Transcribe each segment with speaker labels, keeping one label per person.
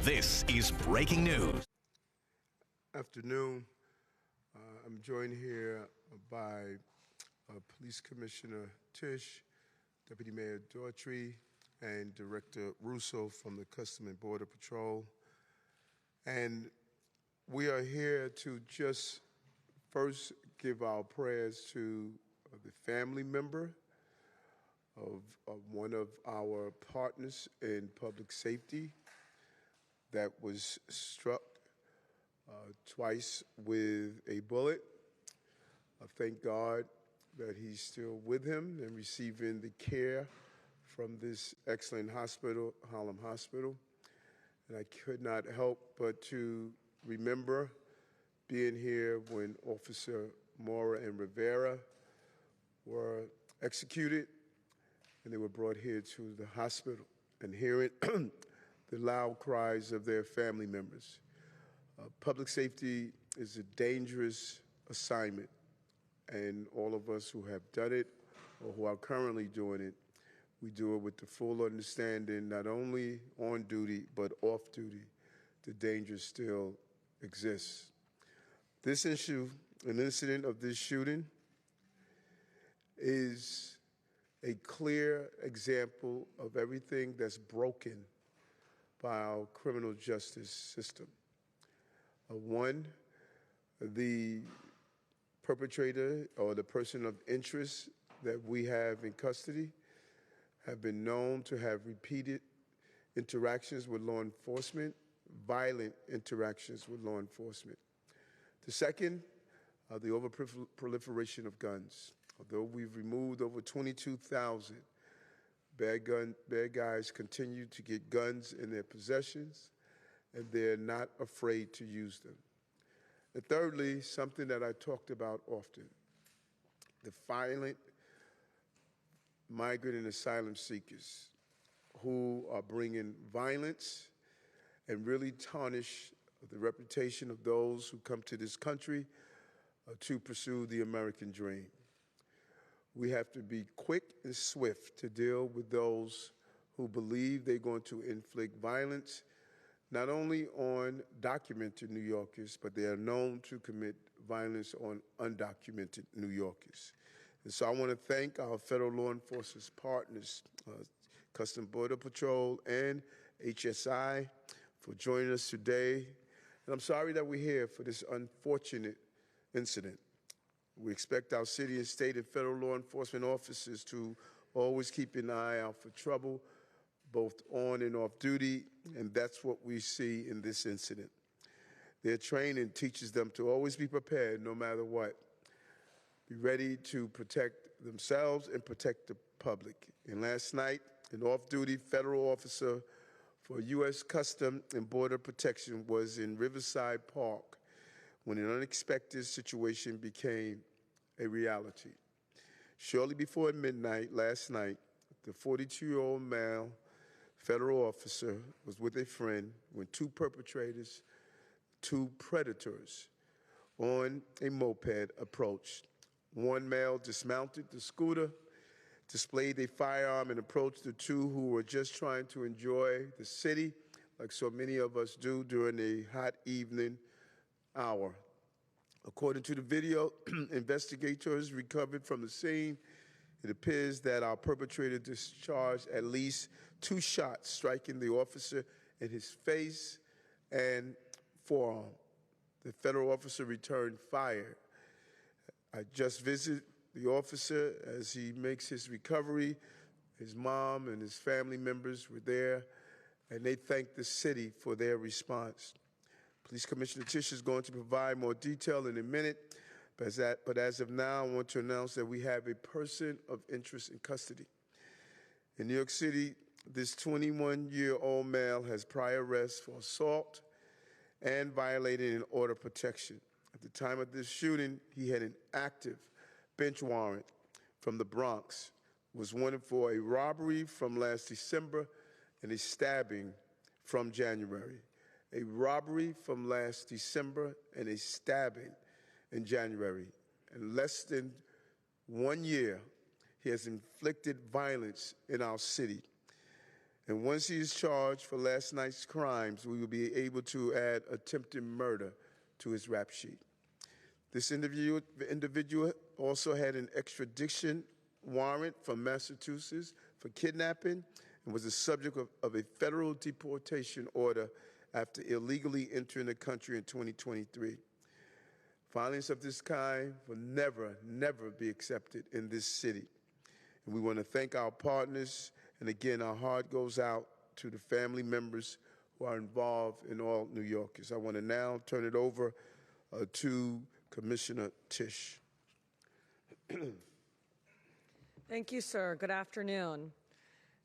Speaker 1: This is breaking news.
Speaker 2: Afternoon. I'm joined here by Police Commissioner Tisch, Deputy Mayor Daughtry, and Director Russo from the Customs and Border Patrol. And we are here to just first give our prayers to the family member of one of our partners in public safety that was struck twice with a bullet. Thank God that he's still with him and receiving the care from this excellent hospital, Harlem Hospital. And I could not help but to remember being here when Officer Mora and Rivera were executed and they were brought here to the hospital, and hearing the loud cries of their family members. Public safety is a dangerous assignment, and all of us who have done it or who are currently doing it, we do it with the full understanding, not only on duty, but off duty, the danger still exists. This issue, an incident of this shooting, is a clear example of everything that's broken by our criminal justice system. One, the perpetrator or the person of interest that we have in custody have been known to have repeated interactions with law enforcement, violent interactions with law enforcement. The second, the over-proliferation of guns. Although we've removed over 22,000, bad guys continue to get guns in their possessions, and they're not afraid to use them. And thirdly, something that I talked about often, the violent migrant and asylum seekers who are bringing violence and really tarnish the reputation of those who come to this country to pursue the American dream. We have to be quick and swift to deal with those who believe they're going to inflict violence, not only on documented New Yorkers, but they are known to commit violence on undocumented New Yorkers. And so I want to thank our federal law enforcement partners, Customs and Border Patrol and HSI, for joining us today. And I'm sorry that we're here for this unfortunate incident. We expect our city and state and federal law enforcement officers to always keep an eye out for trouble, both on and off duty, and that's what we see in this incident. Their training teaches them to always be prepared no matter what. Be ready to protect themselves and protect the public. And last night, an off-duty federal officer for U.S. Customs and Border Protection was in Riverside Park when an unexpected situation became a reality. Shortly before midnight last night, the 42-year-old male federal officer was with a friend when two predators on a moped approached. One male dismounted the scooter, displayed a firearm, and approached the two who were just trying to enjoy the city, like so many of us do during a hot evening hour. According to the video, investigators recovered from the scene. It appears that our perpetrator discharged at least 2 shots, striking the officer in his face and forearm. The federal officer returned fire. I just visited the officer as he makes his recovery. His mom and his family members were there, and they thanked the city for their response. Police Commissioner Tisch is going to provide more detail in a minute, but as of now, I want to announce that we have a person of interest in custody. In New York City, this 21-year-old male has prior arrests for assault and violating an order of protection. At the time of this shooting, he had an active bench warrant from the Bronx, was wanted for a robbery from last December and a stabbing from January. A robbery from last December and a stabbing in January. In less than 1 year, he has inflicted violence in our city. And once he is charged for last night's crimes, we will be able to add attempted murder to his rap sheet. This individual also had an extradition warrant from Massachusetts for kidnapping and was the subject of a federal deportation order after illegally entering the country in 2023. Violence of this kind will never be accepted in this city. And we want to thank our partners, and again, our heart goes out to the family members who are involved in all New Yorkers. I want to now turn it over to Commissioner Tisch.
Speaker 3: Thank you, sir. Good afternoon.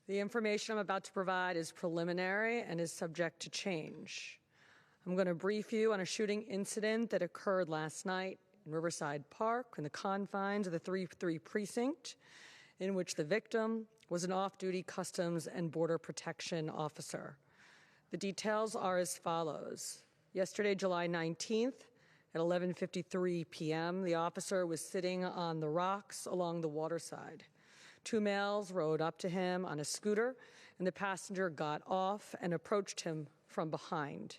Speaker 3: The information I'm about to provide is preliminary and is subject to change. I'm going to brief you on a shooting incident that occurred last night in Riverside Park in the confines of the 3-3 precinct, in which the victim was an off-duty Customs and Border Protection officer. The details are as follows. Yesterday, July 19th, at 11:53 p.m., the officer was sitting on the rocks along the waterside. Two males rode up to him on a scooter, and the passenger got off and approached him from behind.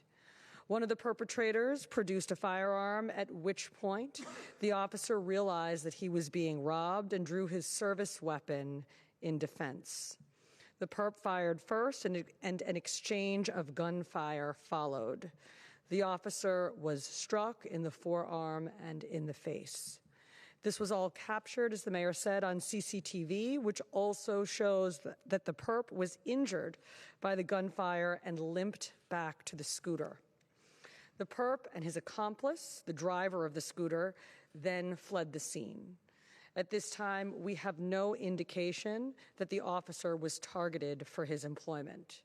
Speaker 3: One of the perpetrators produced a firearm, at which point the officer realized that he was being robbed and drew his service weapon in defense. The perp fired first, and an exchange of gunfire followed. The officer was struck in the forearm and in the face. This was all captured, as the mayor said, on CCTV, which also shows that the perp was injured by the gunfire and limped back to the scooter. The perp and his accomplice, the driver of the scooter, then fled the scene. At this time, we have no indication that the officer was targeted for his employment.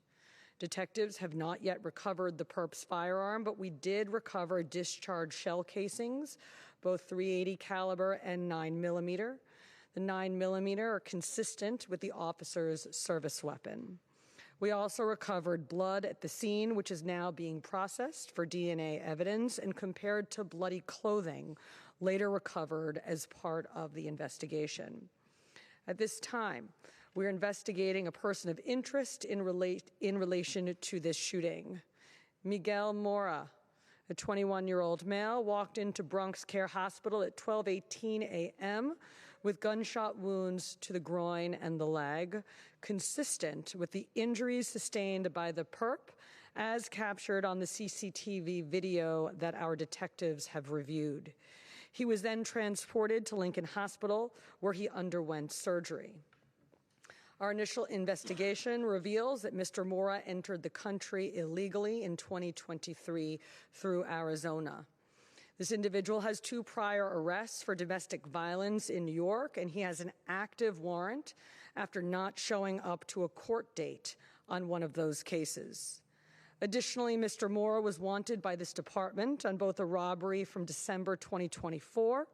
Speaker 3: Detectives have not yet recovered the perp's firearm, but we did recover discharged shell casings, both .380 caliber and 9mm. The 9mm are consistent with the officer's service weapon. We also recovered blood at the scene, which is now being processed for DNA evidence and compared to bloody clothing later recovered as part of the investigation. At this time, we're investigating a person of interest in relation to this shooting. Miguel Mora, a 21-year-old male, walked into Bronx Care Hospital at 12:18 a.m. with gunshot wounds to the groin and the leg, consistent with the injuries sustained by the perp, as captured on the CCTV video that our detectives have reviewed. He was then transported to Lincoln Hospital, where he underwent surgery. Our initial investigation reveals that Mr. Mora entered the country illegally in 2023 through Arizona. This individual has 2 prior arrests for domestic violence in New York, and he has an active warrant after not showing up to a court date on one of those cases. Additionally, Mr. Mora was wanted by this department on both a robbery from December 2024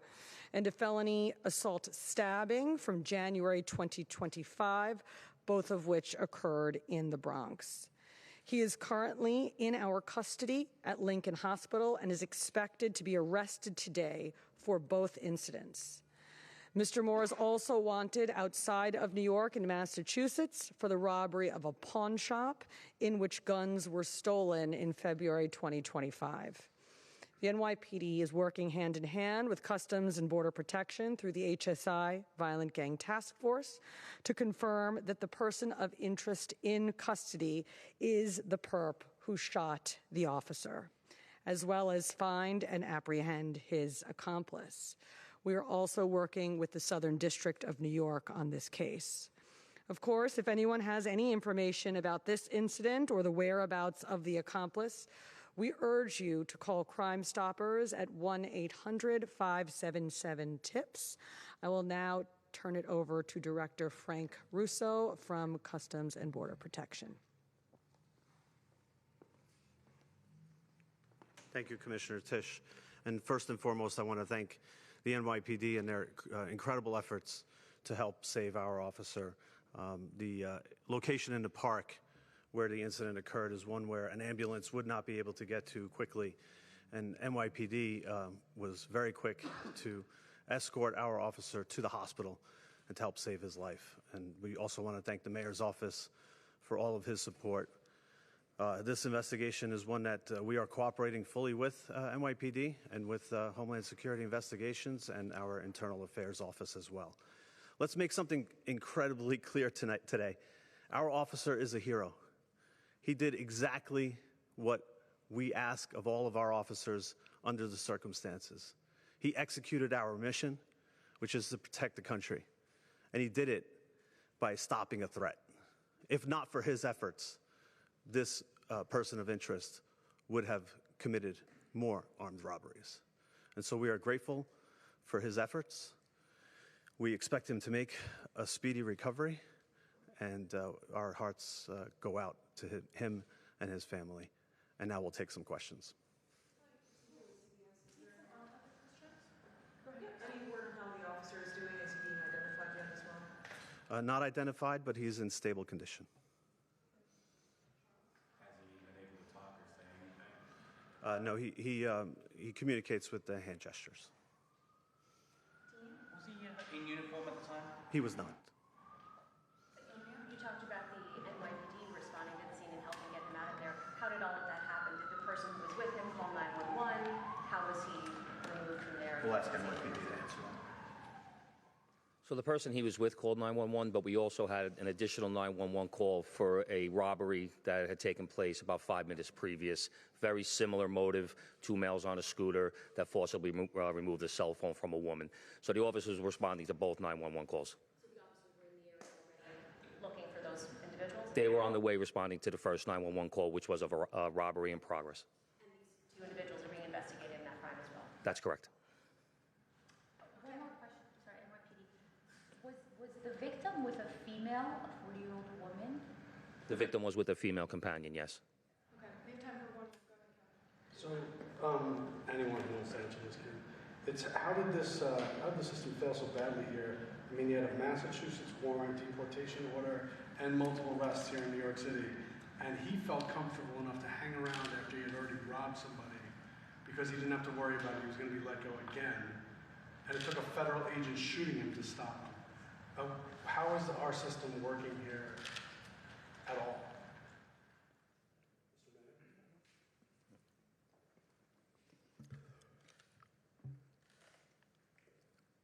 Speaker 3: and a felony assault stabbing from January 2025, both of which occurred in the Bronx. He is currently in our custody at Lincoln Hospital and is expected to be arrested today for both incidents. Mr. Moore is also wanted outside of New York and Massachusetts for the robbery of a pawn shop in which guns were stolen in February 2025. The NYPD is working hand in hand with Customs and Border Protection through the HSI Violent Gang Task Force to confirm that the person of interest in custody is the perp who shot the officer, as well as find and apprehend his accomplice. We are also working with the Southern District of New York on this case. Of course, if anyone has any information about this incident or the whereabouts of the accomplice, we urge you to call Crime Stoppers at 1-800-577-TIPS. I will now turn it over to Director Frank Russo from Customs and Border Protection.
Speaker 4: Thank you, Commissioner Tisch. And first and foremost, I want to thank the NYPD and their incredible efforts to help save our officer. The location in the park where the incident occurred is one where an ambulance would not be able to get to quickly, and NYPD was very quick to escort our officer to the hospital and to help save his life. And we also want to thank the mayor's office for all of his support. This investigation is one that we are cooperating fully with NYPD and with Homeland Security Investigations and our Internal Affairs Office as well. Let's make something incredibly clear today. Our officer is a hero. He did exactly what we ask of all of our officers under the circumstances. He executed our mission, which is to protect the country, and he did it by stopping a threat. If not for his efforts, this person of interest would have committed more armed robberies. And so we are grateful for his efforts. We expect him to make a speedy recovery, and our hearts go out to him and his family. And now we'll take some questions.
Speaker 3: Any word on how the officer is doing? Is he being identified yet as well?
Speaker 4: Not identified, but he's in stable condition.
Speaker 5: Has he been able to talk or say anything?
Speaker 4: No, he communicates with the hand gestures.
Speaker 5: Was he in uniform at the time?
Speaker 4: He was not.
Speaker 6: You talked about the NYPD responding to the scene and helping get him out of there. How did all of that happen? Did the person who was with him call 911? How was he removed from there?
Speaker 4: We'll ask NYPD to answer that.
Speaker 7: So the person he was with called 911, but we also had an additional 911 call for a robbery that had taken place about 5 minutes previous. Very similar motive, 2 males on a scooter that forcibly removed a cell phone from a woman. So the officers were responding to both 911 calls.
Speaker 6: So the officers were in the area already looking for those individuals?
Speaker 7: They were on the way responding to the first 911 call, which was of a robbery in progress.
Speaker 6: And these 2 individuals are being investigated in that crime as well?
Speaker 7: That's correct.
Speaker 6: One more question. Sorry, NYPD. Was the victim with a female, a 40-year-old woman?
Speaker 7: The victim was with a female companion, yes.
Speaker 3: Okay, we have time for one.
Speaker 8: So, anyone who wants to answer this can. It's how did the system fail so badly here? I mean, you had a Massachusetts warrant, deportation order, and multiple arrests here in New York City, and he felt comfortable enough to hang around after he had already robbed somebody because he didn't have to worry about he was going to be let go again. And it took a federal agent shooting him to stop him. How is our system working here at all?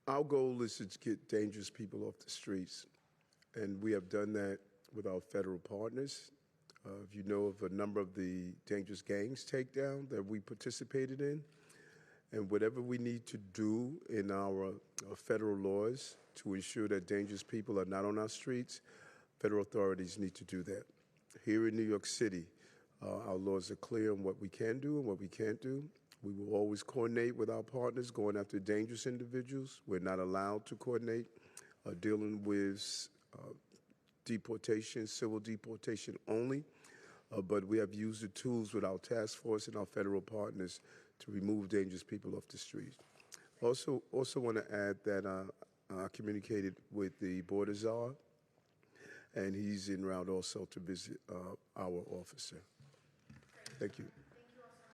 Speaker 2: Our goal is to get dangerous people off the streets, and we have done that with our federal partners. If you know of a number of the dangerous gangs takedown that we participated in, and whatever we need to do in our federal laws to ensure that dangerous people are not on our streets, federal authorities need to do that. Here in New York City, our laws are clear on what we can do and what we can't do. We will always coordinate with our partners going after dangerous individuals. We're not allowed to coordinate dealing with deportation, civil deportation only. But we have used the tools with our task force and our federal partners to remove dangerous people off the street. Also want to add that I communicated with the border czar, and he's en route also to visit our officer. Thank you.